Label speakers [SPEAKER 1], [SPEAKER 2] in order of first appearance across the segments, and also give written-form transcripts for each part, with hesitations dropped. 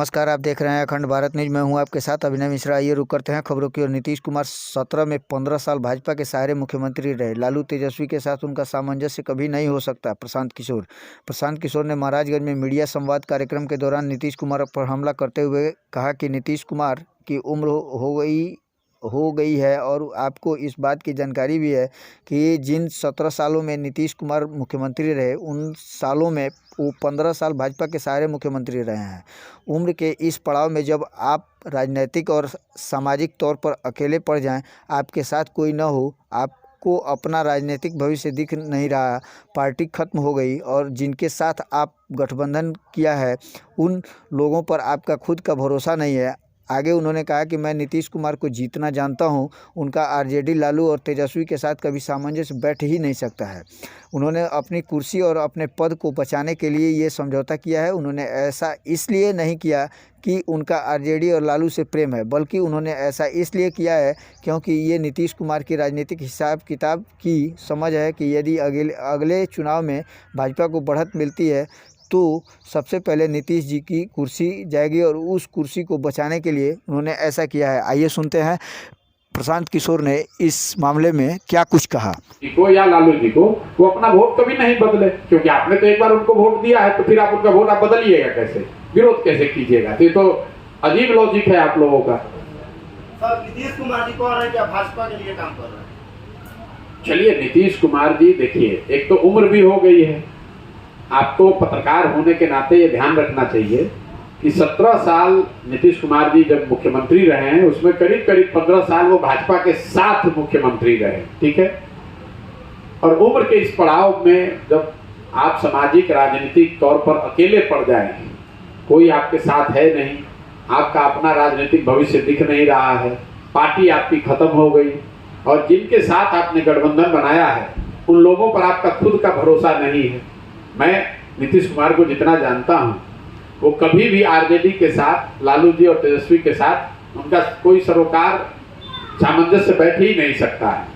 [SPEAKER 1] नमस्कार, आप देख रहे हैं अखंड भारत न्यूज। मैं हूं आपके साथ अभिनय मिश्रा। आइए रुक करते हैं खबरों की ओर। नीतीश कुमार 17 में 15 साल भाजपा के सहारे मुख्यमंत्री रहे। लालू तेजस्वी के साथ उनका सामंजस्य कभी नहीं हो सकता। प्रशांत किशोर ने महाराजगंज में मीडिया संवाद कार्यक्रम के दौरान नीतीश कुमार पर हमला करते हुए कहा कि नीतीश कुमार की उम्र हो गई है और आपको इस बात की जानकारी भी है कि जिन 17 सालों में नीतीश कुमार मुख्यमंत्री रहे, उन सालों में वो 15 साल भाजपा के सहारे मुख्यमंत्री रहे हैं। उम्र के इस पड़ाव में जब आप राजनीतिक और सामाजिक तौर पर अकेले पड़ जाएं, आपके साथ कोई न हो, आपको अपना राजनीतिक भविष्य दिख नहीं रहा, पार्टी खत्म हो गई और जिनके साथ आप गठबंधन किया है उन लोगों पर आपका खुद का भरोसा नहीं है। आगे उन्होंने कहा कि मैं नीतीश कुमार को जीतना जानता हूं, उनका आरजेडी लालू और तेजस्वी के साथ कभी सामंजस्य बैठ ही नहीं सकता है। उन्होंने अपनी कुर्सी और अपने पद को बचाने के लिए ये समझौता किया है। उन्होंने ऐसा इसलिए नहीं किया कि उनका आरजेडी और लालू से प्रेम है, बल्कि उन्होंने ऐसा इसलिए किया है क्योंकि ये नीतीश कुमार की राजनीतिक हिसाब किताब की समझ है कि यदि अगले चुनाव में भाजपा को बढ़त मिलती है तो सबसे पहले नीतीश जी की कुर्सी जाएगी और उस कुर्सी को बचाने के लिए उन्होंने ऐसा किया है। आइए सुनते हैं प्रशांत किशोर ने इस मामले में क्या कुछ कहा।
[SPEAKER 2] को या लालू जी को वो अपना वोट कभी नहीं बदले, क्योंकि आपने तो एक बार उनको वोट दिया है, तो फिर आप उनका वोट आप बदलिएगा कैसे, विरोध कैसे कीजिएगा? तो ये तो अजीब लॉजिक है आप लोगों का।
[SPEAKER 3] सर, नीतीश कुमार जी कह रहे हैं कि भाजपा के लिए काम कर रहे हैं।
[SPEAKER 2] चलिए, नीतीश कुमार जी देखिए, एक तो उम्र भी हो गई है। आपको पत्रकार होने के नाते ये ध्यान रखना चाहिए कि 17 साल नीतीश कुमार जी जब मुख्यमंत्री रहे हैं, उसमें करीब करीब 15 साल वो भाजपा के साथ मुख्यमंत्री रहे, ठीक है। और उम्र के इस पड़ाव में जब आप सामाजिक राजनीतिक तौर पर अकेले पड़ जाए, कोई आपके साथ है नहीं, आपका अपना राजनीतिक भविष्य दिख नहीं रहा है, पार्टी आपकी खत्म हो गई और जिनके साथ आपने गठबंधन बनाया है उन लोगों पर आपका खुद का भरोसा नहीं है। मैं नीतीश कुमार को जितना जानता हूं, वो कभी भी आरजेडी के साथ, लालू जी और तेजस्वी के साथ उनका कोई सरोकार सामंजस्य बैठ ही नहीं सकता है।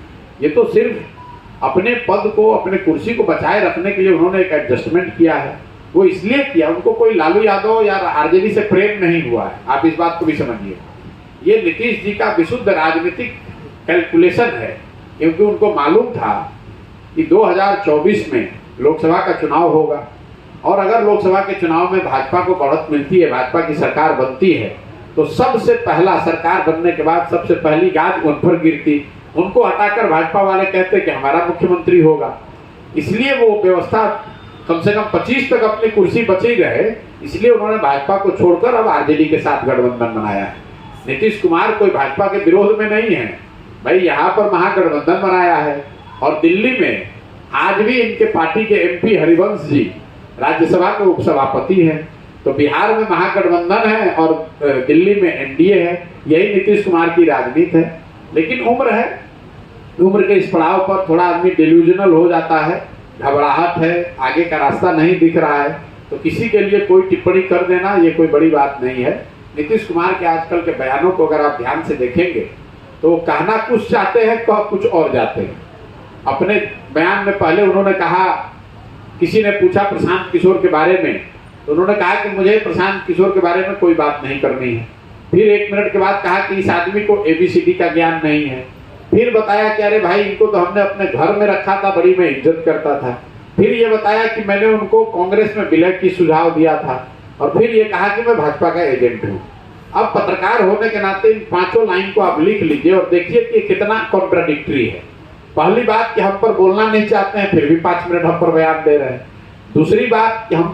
[SPEAKER 2] ये तो सिर्फ अपने पद को, अपने कुर्सी को बचाए रखने के लिए उन्होंने एक एडजस्टमेंट किया है। वो इसलिए किया, उनको कोई लालू यादव या आरजेडी से प्रेम नहीं हुआ है। आप इस बात को भी समझिए। ये नीतीश जी का विशुद्ध राजनीतिक कैलकुलेशन है, क्योंकि उनको मालूम था कि 2024 में लोकसभा का चुनाव होगा और अगर लोकसभा के चुनाव में भाजपा को बढ़त मिलती है, भाजपा की सरकार बनती है, तो सबसे पहला सरकार बनने के बाद सबसे पहली गाज उन पर गिरती। उनको हटाकर भाजपा वाले कहते कि हमारा मुख्यमंत्री होगा। इसलिए वो व्यवस्था कम से कम 25 तक अपनी कुर्सी बची रहे, इसलिए उन्होंने भाजपा को छोड़कर अब आरजेडी के साथ गठबंधन बनाया है। नीतीश कुमार कोई भाजपा के विरोध में नहीं है भाई, यहाँ पर महागठबंधन बनाया है। और दिल्ली में आज भी इनके पार्टी के एमपी हरिवंश जी राज्यसभा के उपसभापति हैं। तो बिहार में महागठबंधन है और दिल्ली में एनडीए है। यही नीतीश कुमार की राजनीति है। लेकिन उम्र है, उम्र के इस पड़ाव पर थोड़ा आदमी डिल्यूजनल हो जाता है, घबराहट है, आगे का रास्ता नहीं दिख रहा है, तो किसी के लिए कोई टिप्पणी कर देना ये कोई बड़ी बात नहीं है। नीतीश कुमार के आजकल के बयानों को अगर आप ध्यान से देखेंगे तो कहना कुछ चाहते हैं, कह कुछ और जाते हैं। अपने बयान में पहले उन्होंने कहा, किसी ने पूछा प्रशांत किशोर के बारे में, तो उन्होंने कहा कि मुझे प्रशांत किशोर के बारे में कोई बात नहीं करनी है। फिर 1 मिनट के बाद कहा कि इस आदमी को ABCD का ज्ञान नहीं है। फिर बताया कि अरे भाई, इनको तो हमने अपने घर में रखा था, बड़ी मैं इज्जत करता था। फिर ये बताया कि मैंने उनको कांग्रेस में विलय की सुझाव दिया था। और फिर ये कहा कि मैं भाजपा का एजेंट हूँ। अब पत्रकार होने के नाते इन 5 लाइन को आप लिख लीजिए और देखिए कि कितना कॉन्ट्राडिक्टरी है। पहली बात कि हम पर बोलना नहीं चाहते हैं, फिर भी 5 मिनट हम पर बयान दे रहे हैं। दूसरी बात कि हम